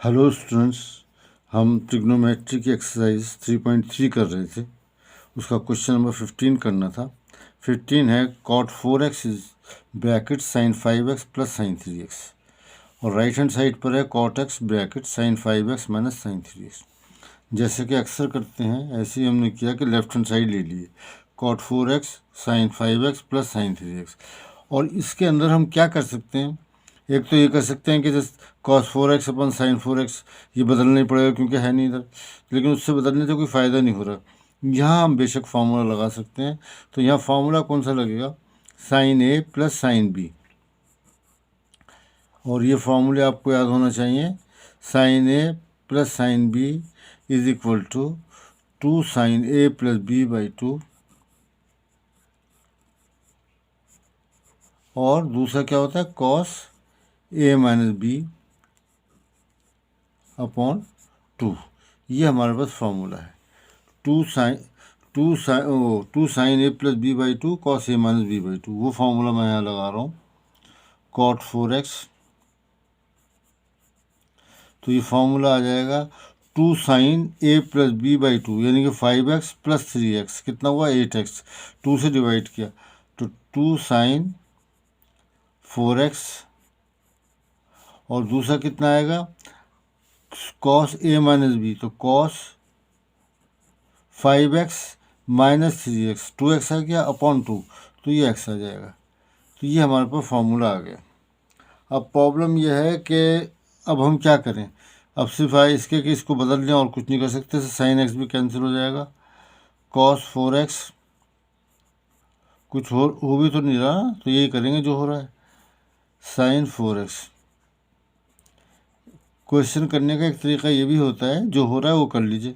Hello students, हम trigonometry की exercise 3.3 कर रहे थे। उसका क्वेश्चन नंबर 15 करना था। 15 है cot 4x is bracket sin 5x plus sin 3x, और राइट हैंड साइड पर है cot x bracket sin 5x minus sin 3x। जैसे कि अक्सर करते हैं ऐसे ही हमने किया कि लेफ्ट हैंड साइड ले लिए, cot 4x sin 5x plus sin 3x। और इसके अंदर हम क्या कर सकते हैं, एक तो ये कर सकते हैं कि जैसे cos 4x अपन sin 4x, ये बदलना ही पड़ेगा क्योंकि है नहीं इधर, लेकिन उससे बदलने से कोई फ़ायदा नहीं हो रहा। यहाँ हम बेशक फार्मूला लगा सकते हैं। तो यहाँ फार्मूला कौन सा लगेगा, sin a plus sin b, और ये फार्मूले आपको याद होना चाहिए। sin a plus sin b is equal to 2 sin a प्लस b बाई 2, और दूसरा क्या होता है cos a minus B upon 2। ये हमारे पास फार्मूला है। 2 sine A plus B by 2 cos A minus B by 2, वो फार्मूला मैं यहाँ लगा रहा हूँ। cot 4x, तो ये फार्मूला आ जाएगा 2 sine A plus B by 2, यानी कि 5x प्लस 3x कितना हुआ 8x, 2 से डिवाइड किया तो 2 साइन 4x, और दूसरा कितना आएगा cos a माइनस बी, तो cos 5x minus 3x, 2x आ गया अपॉन 2, तो ये x आ जाएगा। तो ये हमारे पास फार्मूला आ गया। अब प्रॉब्लम यह है कि अब हम क्या करें, अब सिर्फ इसके कि इसको बदल दें और कुछ नहीं कर सकते। साइन एक्स भी कैंसिल हो जाएगा, cos 4x कुछ हो भी तो नहीं रहा, तो यही करेंगे जो हो रहा है, sin 4x। क्वेश्चन करने का एक तरीका ये भी होता है, जो हो रहा है वो कर लीजिए,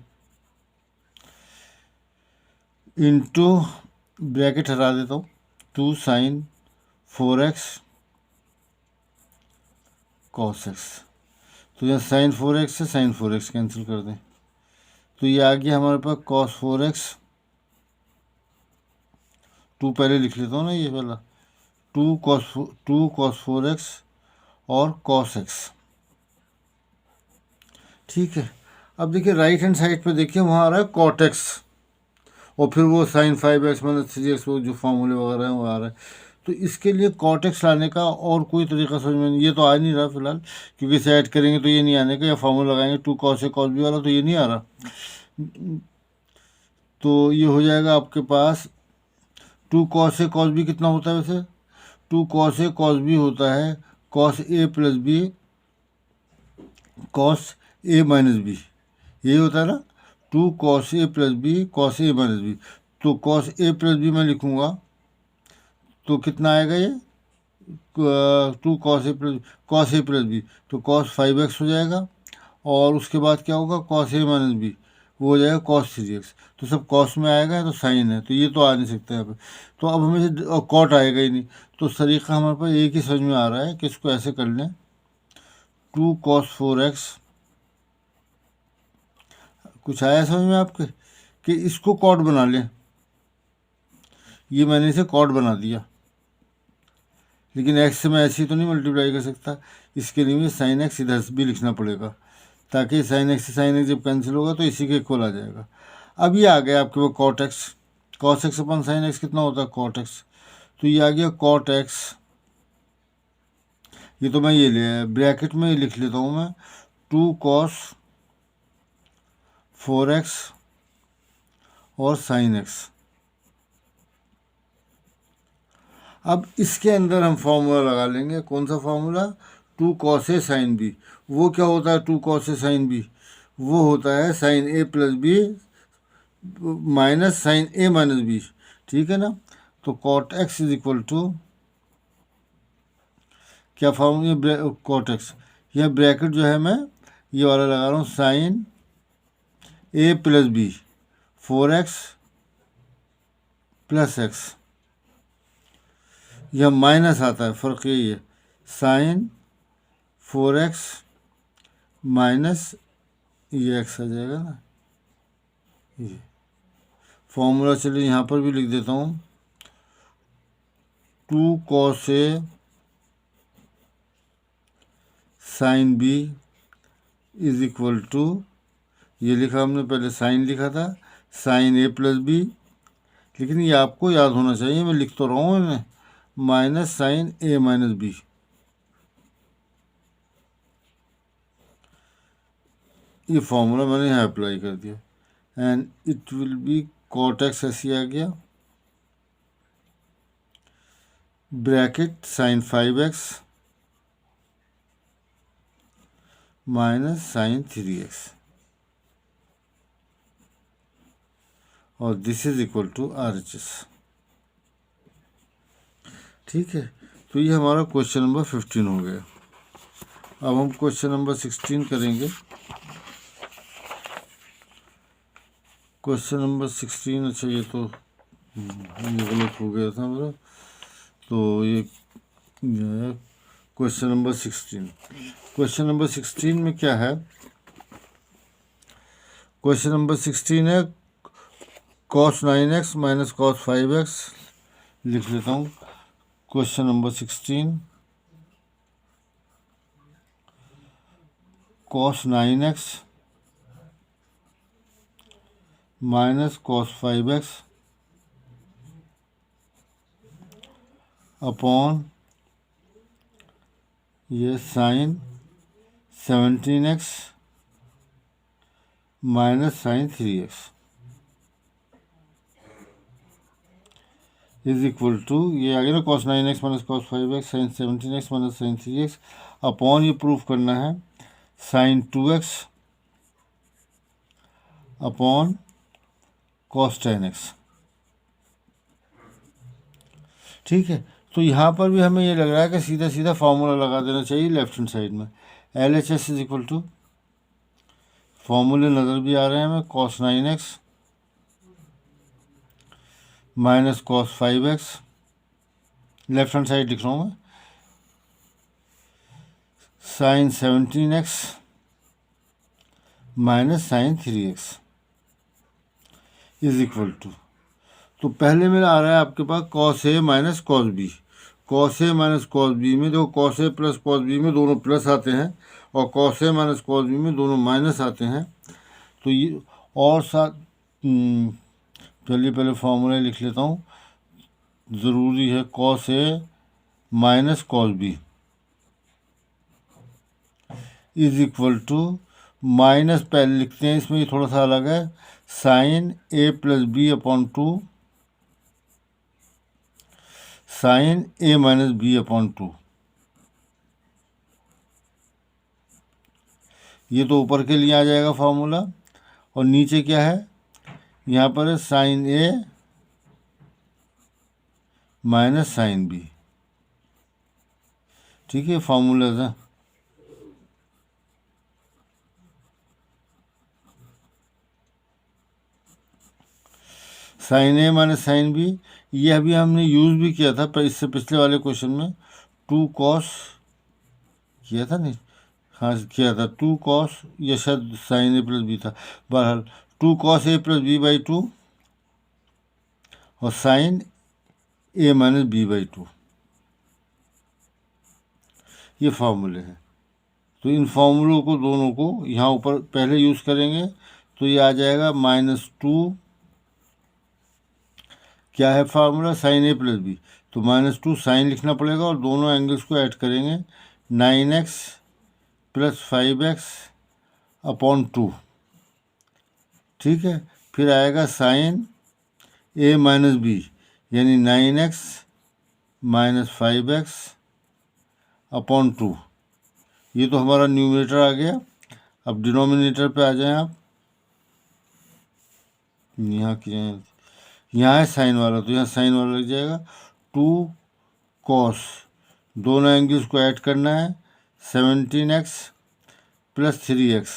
इंटू ब्रैकेट हटा देता हूँ 2 साइन 4x cos x, तो यहाँ साइन 4x से साइन 4x कैंसिल कर दें, तो ये आ गया हमारे पास cos 4x। 2 पहले लिख लेता हूँ ना, ये वाला 2 cos 4x और cos x। ठीक है, अब देखिए राइट हैंड साइड पे देखिए वहाँ आ रहा है cot x, और फिर वो साइन 5x माइनस 3x, वो जो फार्मूले वगैरह हैं वो आ रहा है। तो इसके लिए cot x लाने का और कोई तरीका समझ में नहीं, ये तो आ नहीं रहा फिलहाल, क्योंकि इसे ऐड करेंगे तो ये नहीं आने का, या फार्मूला लगाएंगे 2 cos a cos b वाला, तो ये नहीं आ रहा। तो ये हो जाएगा आपके पास 2 cos a cos b कितना होता है वैसे, 2 cos a cos b होता है cos a plus B cos a minus B, यही होता है ना, 2 cos a plus B cos a minus B. तो cos a प्लस बी मैं लिखूँगा तो कितना आएगा ये 2 cos a प्लस बी, तो cos 5x हो जाएगा, और उसके बाद क्या होगा cos a माइनस बी, वो हो जाएगा cos 3x। तो सब cos में आएगा तो साइन है, तो ये तो आ नहीं सकता यहाँ पे। तो अब हमें कॉट आएगा ही नहीं, तो तरीका हमारे पास एक ही समझ में आ रहा है कि इसको ऐसे कर लें 2 cos 4x। कुछ आया समझ में आपके कि इसको कॉट बना लें, ये मैंने इसे कॉट बना दिया, लेकिन x से मैं ऐसे ही तो नहीं मल्टीप्लाई कर सकता, इसके लिए मुझे साइन एक्स इधर भी लिखना पड़ेगा, ताकि साइन एक्स से साइन एक्स जब कैंसिल होगा तो इसी के इक्वल आ जाएगा। अब ये आ गया आपके पास cot x, cos x upon sine x कितना होता है कॉट एक्स, तो ये आ गया कॉट एक्स। ये तो मैं ये ले ब्रैकेट में लिख लेता हूँ मैं 2 cos 4x और साइन एक्स। अब इसके अंदर हम फार्मूला लगा लेंगे, कौन सा formula, 2 cos a sine B. वो क्या होता है 2 cos a साइन बी, वो होता है sine A plus B minus sine A minus B, ठीक है ना। तो cot x is equal to क्या फार्मूला, कॉट एक्स, यह ब्रैकेट जो है मैं ये वाला लगा रहा हूँ sine A plus B 4x plus x, यह माइनस आता है, फ़र्क यही है, साइन 4x माइनस ये एक्स आ जाएगा ना। ये फॉर्मूला चलिए यहाँ पर भी लिख देता हूँ, 2 cos a sine B is equal to, ये लिखा हमने पहले साइन लिखा था, साइन ए प्लस बी, लेकिन ये आपको याद होना चाहिए, मैं लिख तो रहा हूँ इन्हें, minus sine A minus B. ये फॉर्मूला मैंने यहाँ अप्लाई कर दिया, and it will be cot x, ऐसे आ गया, bracket sign 5x minus sine 3x, और this is equal to RHS। ठीक है, तो ये हमारा क्वेश्चन नंबर 15 हो गया। अब हम क्वेश्चन नंबर 16 करेंगे। क्वेश्चन नंबर 16, अच्छा ये तो ये गलत हो गया था मेरा, तो ये क्वेश्चन नंबर 16। क्वेश्चन नंबर 16 में क्या है? क्वेश्चन नंबर 16 है cos 9x minus cos 5x। लिख लेता हूँ, question number 16 cos 9x minus cos 5x upon ये sine 17x minus sine 3x is equal to, ये आ गया ना, cos 9x minus cos 5x sine 17x minus sine 3x upon, ये proof करना है, sign 2x upon cos 10x। ठीक है, तो यहाँ पर भी हमें ये लग रहा है कि सीधा सीधा फार्मूला लगा देना चाहिए लेफ्ट हैंड साइड में। LHS इज इक्वल टू, फॉर्मूले नज़र भी आ रहे हैं हमें, cos 9x minus cos 5x, left hand side लिख रहा हूँ मैं, sine 17x minus sine 3x is equal to, तो पहले मेरा आ रहा है आपके पास cos A minus cos B। cos A minus cos B में देखो, cos A plus cos B में दोनों प्लस आते हैं, और cos A minus cos B में दोनों माइनस आते हैं। तो ये और साथ, चलिए पहले फॉर्मूला लिख लेता हूँ, ज़रूरी है, cos A minus cos B is equal to, minus पहले लिखते हैं, इसमें ये थोड़ा सा अलग है, sine A plus B upon 2 sine A minus B upon 2। ये तो ऊपर के लिए आ जाएगा फार्मूला, और नीचे क्या है, यहाँ पर है sine A minus sine B। ठीक है, फार्मूला था, sine A minus sine B। ये अभी हमने यूज़ भी किया था पर इससे पिछले वाले क्वेश्चन में, 2 cos किया था, नहीं, हाँ किया था, 2 cos, या शायद साइन A प्लस बी था, बहरहाल 2 cos A plus B by 2 और sine A minus B by 2, ये फार्मूले हैं। तो इन फार्मूलों को दोनों को यहाँ ऊपर पहले यूज़ करेंगे, तो ये आ जाएगा -2, क्या है formula, sine A plus B, तो -2 साइन लिखना पड़ेगा, और दोनों एंगल्स को ऐड करेंगे, 9x प्लस 5x अपॉन 2। ठीक है, फिर आएगा साइन A माइनस बी, यानी 9x माइनस 5x अपॉन 2। ये तो हमारा न्यूमरेटर आ गया। अब डिनोमिनेटर पे आ जाएं आप, यहाँ किए, यहाँ है साइन वाला, तो यहाँ साइन वाला लग जाएगा, 2 cos, दोनों एंगल्स को ऐड करना है, 17x प्लस 3x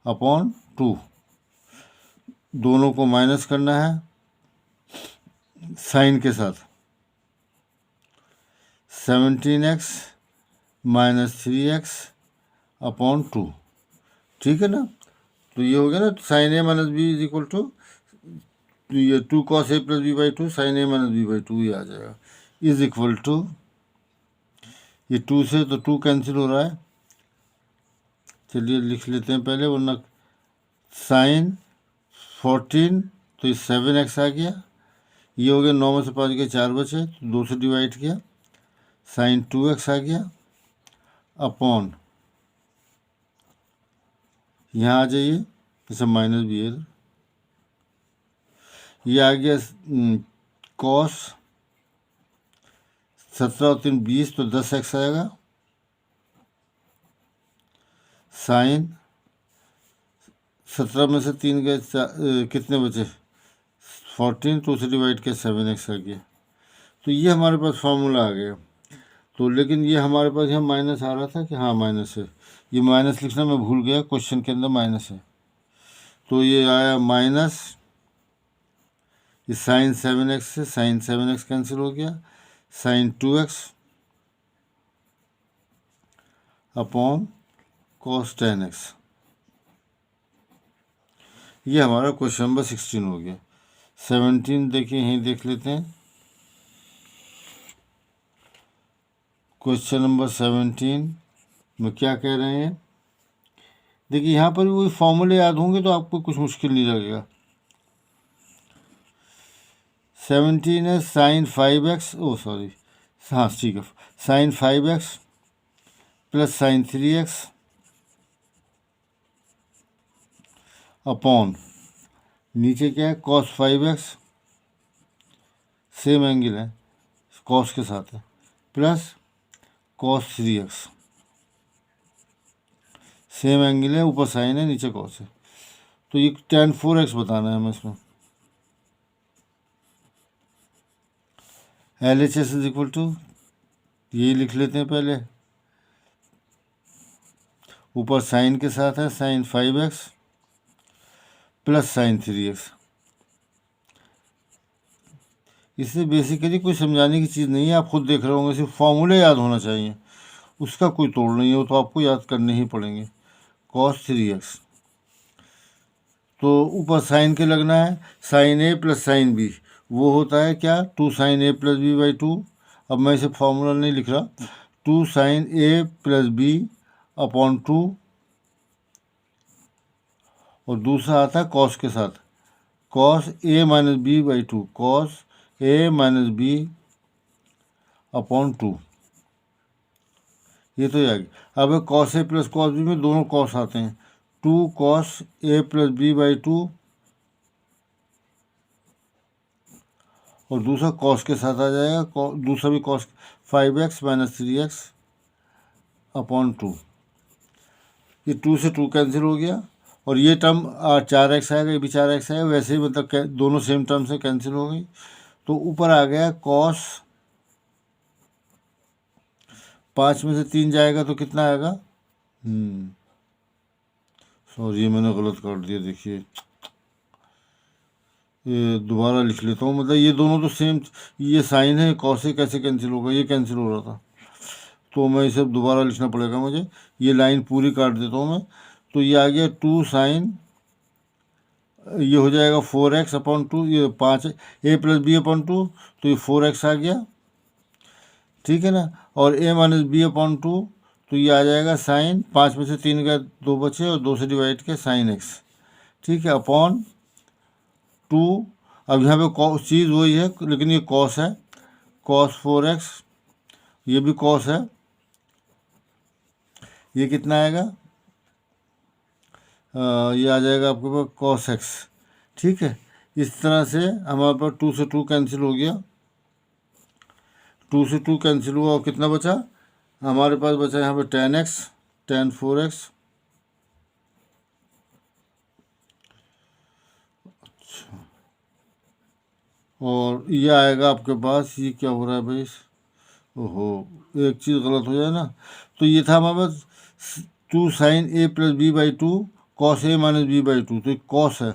अपॉन 2, दोनों को माइनस करना है साइन के साथ, 17x माइनस 3x अपॉन 2। ठीक है ना, तो ये हो गया ना, sine A minus B is equal to, ये 2 cos A plus B by 2 sine A minus B by 2 ये आ जाएगा, इज इक्वल टू, ये 2 से तो 2 कैंसिल हो रहा है, चलिए लिख लेते हैं पहले, वरना साइन 14 तो ये 7x आ गया। ये हो गया 9 में से 5 के 4 बचे तो 2 से डिवाइड किया, साइन 2x आ गया अपॉन, यहाँ आ जाइए, जैसे माइनस भी है, ये आ गया कॉस 17 और 3 20 तो 10x आएगा, साइन 17 में से 3 गए कितने बचे 14 तो उसे डिवाइड किया 7x आ गया। तो ये हमारे पास फार्मूला आ गया। तो लेकिन ये हमारे पास यहाँ माइनस आ रहा था कि हाँ माइनस है, ये माइनस लिखना मैं भूल गया, क्वेश्चन के अंदर माइनस है। तो ये आया माइनस, ये साइन 7x से साइन 7x कैंसिल हो गया, sign 2x upon cos 10x। ये हमारा क्वेश्चन नंबर 16 हो गया। 17 देखिए, यहीं देख लेते हैं। क्वेश्चन नंबर 17 में क्या कह रहे हैं, देखिए यहाँ पर भी वही फॉर्मूले याद होंगे तो आपको कुछ मुश्किल नहीं लगेगा। 17 है साइन 5x, ओ सॉरी, हाँ ठीक है, sign 5x plus sine 3x upon, नीचे क्या है कॉस 5x, सेम एंगल है कॉस के साथ है, plus cos 3x, same angle है, ऊपर साइन है नीचे कॉस है। तो ये tan 4x बताना है हमें इसमें। LHS इज इक्वल टू, यही लिख लेते हैं पहले, ऊपर साइन के साथ है sign 5x plus sine 3x। इससे बेसिकली कोई समझाने की चीज़ नहीं है, आप खुद देख रहे होंगे, सिर्फ फॉर्मूले याद होना चाहिए, उसका कोई तोड़ नहीं है, वो तो आपको याद करने ही पड़ेंगे। cos 3x, तो ऊपर साइन के लगना है, sine a plus sine b, वो होता है क्या 2 sine a plus B by 2। अब मैं इसे फॉर्मूला नहीं लिख रहा, 2 sine a plus B upon 2, और दूसरा आता है कॉस के साथ, cos a minus B by 2, cos a minus B upon 2, ये तो याद। अब cos A plus cos B में दोनों कॉस आते हैं, 2 cos A plus B by 2, और दूसरा कॉस के साथ आ जाएगा, दूसरा भी cos 5x minus 3x upon 2, ये 2 से 2 कैंसिल हो गया, और ये टर्म 4x आएगा, ये भी 4x आएगा, वैसे ही मतलब दोनों सेम टर्म से कैंसिल हो गई। तो ऊपर आ गया कॉस, 5 में से 3 जाएगा तो कितना आएगा, सॉरी ये मैंने गलत कर दिया, देखिए ये दोबारा लिख लेता हूँ, मतलब ये दोनों तो सेम, ये साइन है, कॉस से कैसे कैंसिल होगा, ये कैंसिल हो रहा था, तो मैं इसे दोबारा लिखना पड़ेगा मुझे, ये लाइन पूरी काट देता हूँ मैं। तो ये आ गया 2 साइन, ये हो जाएगा 4x अपॉन 2, ये 5 a प्लस बी अपॉन 2, तो ये 4x आ गया, ठीक है ना, और a माइनस बी अपॉन 2, तो ये आ जाएगा साइन, 5 में से 3 गए 2 बचे, और 2 से डिवाइड किया साइन x, ठीक है, अपॉन 2। अब यहाँ पे चीज़ वही है, लेकिन ये कॉस है, कॉस 4x, ये भी कॉस है, ये कितना आएगा, ये आ जाएगा आपके पास कॉस x, ठीक है। इस तरह से हमारे पास 2 से 2 कैंसिल हो गया, 2 से 2 कैंसिल हुआ, और कितना बचा हमारे पास, बचा यहाँ पे tan x, tan 4x, अच्छा, और ये आएगा आपके पास, ये क्या हो रहा है भाई, ओहो एक चीज़ गलत हो जाए ना, तो ये था हमारे पास 2 sine a plus B by 2 cos a minus B by 2, तो ये कॉस है,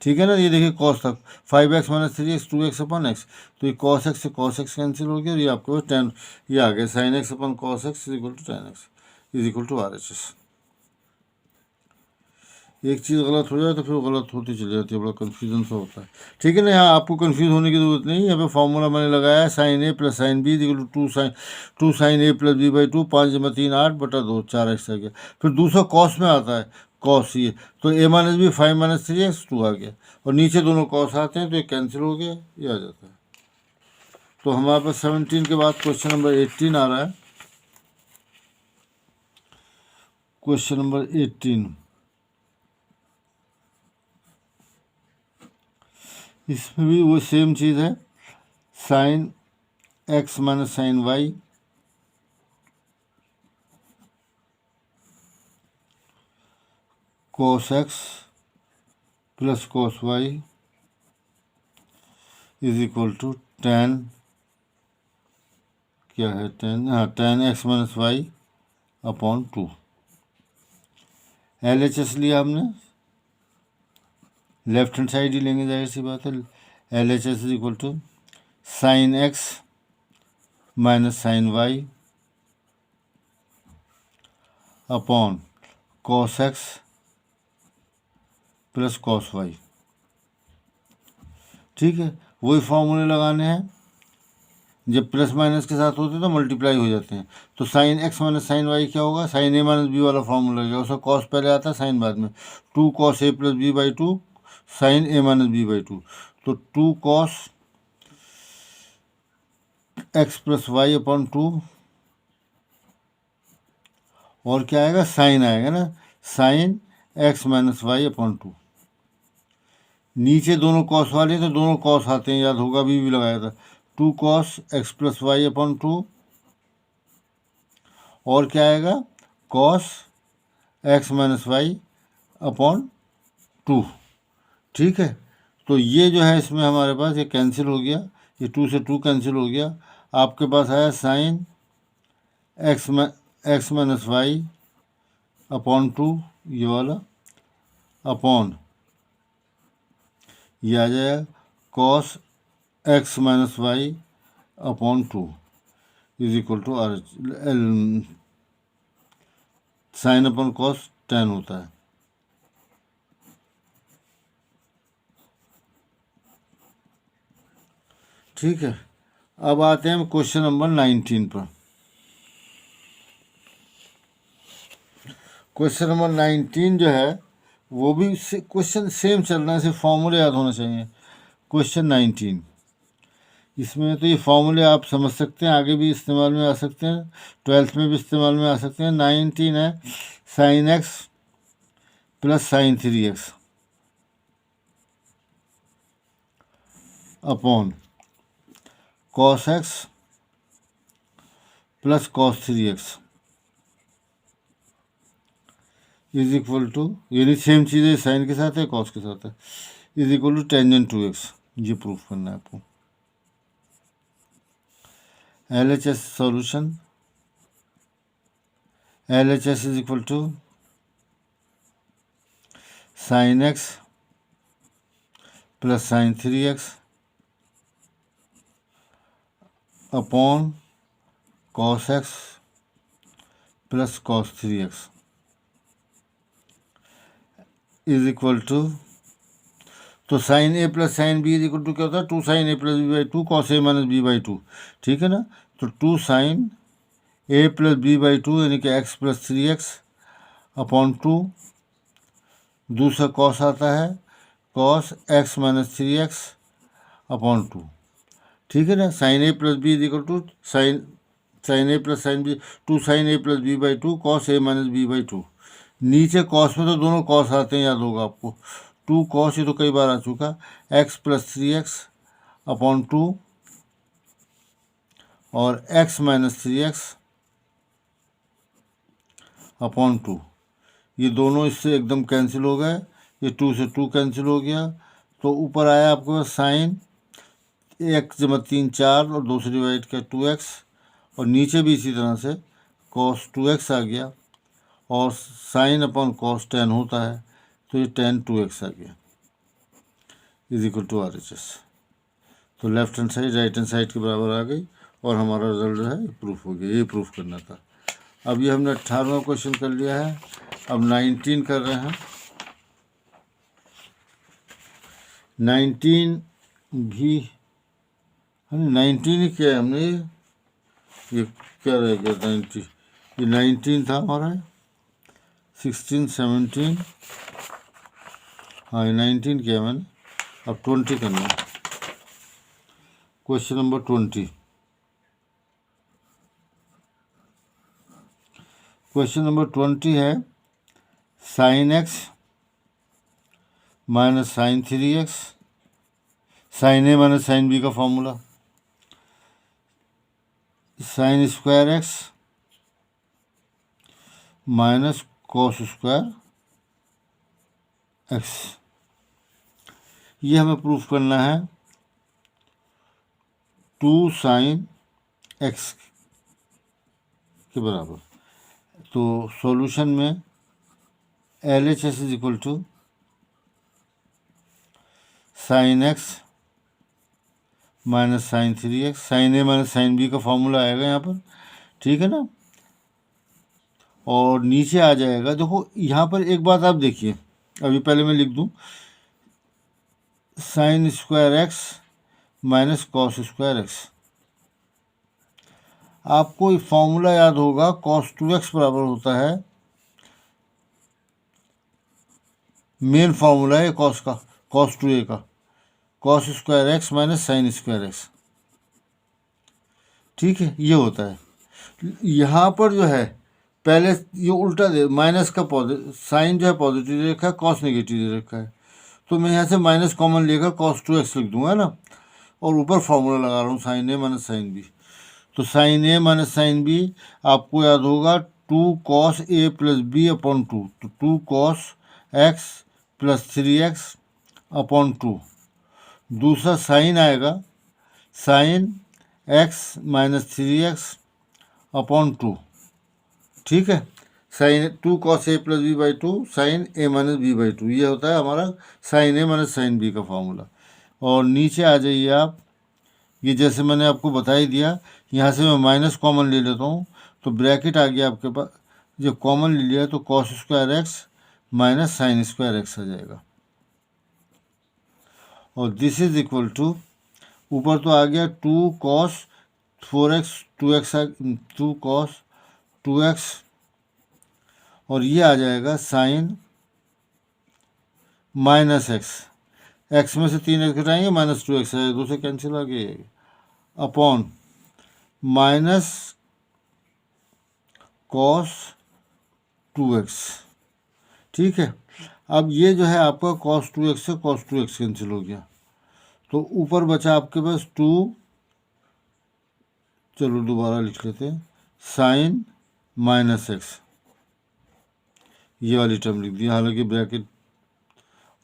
ठीक है ना, ये देखिए कॉस तक 5x माइनस 3x 2x अपन एक्स, तो ये कॉस एक्स से कॉस एक्स कैंसिल हो गया, और ये आपके पास टेन, ये आ गया sine x upon cos x is equal to ten x is equal to RHS। एक चीज़ गलत हो जाए तो फिर गलत होती चली जाती है, बड़ा कन्फ्यूजन सा होता है। ठीक है ना, यहाँ आपको कन्फ्यूज होने की ज़रूरत नहीं है। यहाँ पे फॉर्मूला मैंने लगाया है sine A plus sine B equal to two sine A plus B by two, 5 × 3 8 बटा 2, 4x आ गया। फिर दूसरा कॉस में आता है, कॉस ये तो a माइनस बी 5 - 3x 2 आ गया, और नीचे दोनों कॉस आते हैं तो ये कैंसिल हो गया, ये आ जाता है। तो हमारे पास 17 के बाद क्वेश्चन नंबर 18 आ रहा है। क्वेश्चन नंबर 18, इसमें भी वो सेम चीज़ है, sine x minus sine Y cos x plus cos y is equal to ten, क्या है टेन, हाँ ten x minus Y upon 2। LHS लिया हमने, लेफ्ट हैंड साइड ही लेंगे, जाहिर सी बात है। LHS is equal to sine x minus sine Y upon cos x plus cos y। ठीक है, वही फॉर्मूले लगाने हैं, जब प्लस माइनस के साथ होते हैं तो मल्टीप्लाई हो जाते हैं। तो sine x minus sine Y क्या होगा, साइन ए माइनस बी वाला फॉर्मूला लगेगा, उसका कॉस पहले आता है साइन बाद में, 2 cos a plus B by 2 sine A minus B by 2, तो 2 cos x plus Y upon 2, और क्या आएगा, साइन आएगा ना, sine x minus Y upon 2। नीचे दोनों कॉस वाले तो दोनों कॉस आते हैं, याद होगा अभी भी लगाया था, 2 cos x plus Y upon 2, और क्या आएगा, cos x minus Y upon 2। ठीक है, तो ये जो है इसमें हमारे पास ये कैंसिल हो गया, ये 2 से 2 कैंसिल हो गया। आपके पास आया sine x minus Y upon 2, ये वाला, अपॉन ये आ जाएगा cos x minus Y upon 2 is equal to R, sine upon cos ten होता है। ठीक है, अब आते हैं क्वेश्चन नंबर 19 पर। क्वेश्चन नंबर 19 जो है वो भी क्वेश्चन सेम चल रहा है, सिर्फ फॉर्मूले याद होना चाहिए। क्वेश्चन 19, इसमें तो ये फॉर्मूले आप समझ सकते हैं, आगे भी इस्तेमाल में आ सकते हैं, 12th में भी इस्तेमाल में आ सकते हैं। 19 है sine x plus sine 3x upon cos x plus cos 3x is equal to, यानी सेम चीज़ है, साइन के साथ है कॉस के साथ है, is equal to tangent 2x। ये प्रूफ करना है आपको। LHS solution, LHS is equal to sine x plus sine 3x upon cos x plus cos 3x is equal to, तो sine A plus sine B is equal to क्या होता है, 2 sine A plus B by 2 cos a minus B by 2। ठीक है ना, तो 2 sine A plus B by 2 यानी कि x प्लस 3x अपॉन 2, दूसरा कॉस आता है cos x minus 3x upon 2। ठीक है ना, sine A plus B is equal to sine A plus sine B, 2 sine A plus B by 2 cos a minus B by 2। नीचे cos में तो दोनों कॉस आते हैं, याद होगा आपको, 2 cos, ये तो कई बार आ चुका, x प्लस 3x अपॉन 2 और x माइनस 3x अपॉन 2, ये दोनों इससे एकदम कैंसिल हो गए, ये 2 से 2 कैंसिल हो गया। तो ऊपर आया आपके पास साइन 1 + 3 4 और 2 से डिवाइड किया 2x, और नीचे भी इसी तरह से cos 2x आ गया, और साइन अपॉन cos 10 होता है, तो ये tan 2x आ गया इज इक्वल टू RHS। तो left hand side right hand side के बराबर आ गई, और हमारा रिजल्ट जो है प्रूफ हो गया। ये प्रूफ करना था। अब ये हमने 18वां क्वेश्चन कर लिया है, अब 19 कर रहे हैं। 19 भी, 19 ही क्या है हमने, ये क्या रह गया 90, ये 19 था हमारा, 16 17, हाँ ये 19 किया मैंने, अब 20 करना है। Question number 20। क्वेश्चन नंबर 20 है sine x minus sine 3x, sine A minus sine B का formula, sine square x minus cos square x, ये हमें प्रूफ करना है 2 साइन एक्स के बराबर। तो सॉल्यूशन में LHS is equal to sine x minus sine 3x, sine A minus sine B का फॉर्मूला आएगा यहाँ पर, ठीक है ना। और नीचे आ जाएगा, देखो यहाँ पर एक बात आप देखिए, अभी पहले मैं लिख दूँ, sign square x minus cos square x, आपको फॉर्मूला याद होगा कॉस 2x बराबर होता है, मेन फॉर्मूला है कॉस का, कॉस 2a का, cos square x minus sine square x, ठीक है, ये होता है। यहाँ पर जो है पहले ये उल्टा दे, माइनस का साइन जो है पॉजिटिव दे रखा है, कॉस नेगेटिव दे रखा है, तो मैं यहाँ से माइनस कॉमन लेकर कॉस 2x लिख दूंगा ना, और ऊपर फॉर्मूला लगा रहा हूँ sine A minus sine B. तो sine A minus sine B आपको याद होगा 2 cos a plus B upon 2, तो 2 cos x plus 3x upon 2। दूसरा साइन आएगा sign x minus 3x upon 2, ठीक है, sine 2 cos a plus B by 2 sine a minus B by 2, ये होता है हमारा sine A minus sine B का फॉर्मूला। और नीचे आ जाइए आप, ये जैसे मैंने आपको बता ही दिया, यहाँ से मैं माइनस कॉमन ले लेता हूँ, तो ब्रैकेट आ गया आपके पास, जब कॉमन ले लिया तो cos square x minus sine square x आ जाएगा, और दिस इज इक्वल टू, ऊपर तो आ गया 2 cos 4x 2x 2 cos 2x, और ये आ जाएगा साइन माइनस एक्स, एक्स में से 3x घटाएंगे माइनस 2x है, दो से कैंसिल आ गया, अपॉन माइनस कॉस 2x, ठीक है। अब ये जो है आपका कॉस 2x से कॉस 2x कैंसिल हो गया, तो ऊपर बचा आपके पास 2, चलो दोबारा लिख लेते हैं, साइन माइनस एक्स, ये वाली टर्म लिख दिया, हालांकि ब्रैकेट,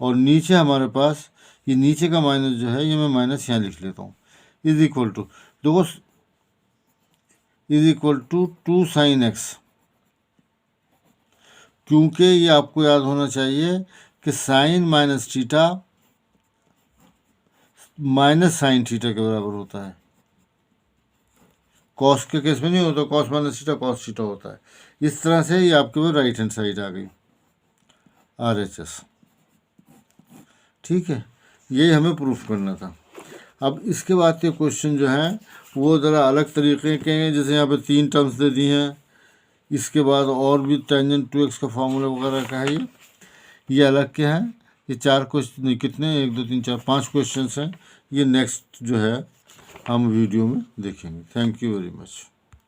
और नीचे हमारे पास ये नीचे का माइनस जो है, ये मैं माइनस यहाँ लिख लेता हूँ, इज इक्वल टू, देखो is equal to 2 sine x, क्योंकि ये आपको याद होना चाहिए कि sine minus theta minus sine theta के बराबर होता है, कॉस के केस में नहीं होता, cos minus theta cos theta होता है। इस तरह से ये आपके पास राइट हैंड साइड आ गई RHS, ठीक है, यही हमें प्रूफ करना था। अब इसके बाद के क्वेश्चन जो हैं वो ज़रा अलग तरीके के हैं, जैसे यहाँ पे 3 टर्म्स दे दी हैं, इसके बाद और भी टेंजेंट 2x का फॉर्मूला वगैरह का है, ये अलग के हैं। ये 4 क्वेश्चन, कितने 1 2 3 4 5 क्वेश्चन हैं, ये नेक्स्ट जो है हम वीडियो में देखेंगे। Thank you very much.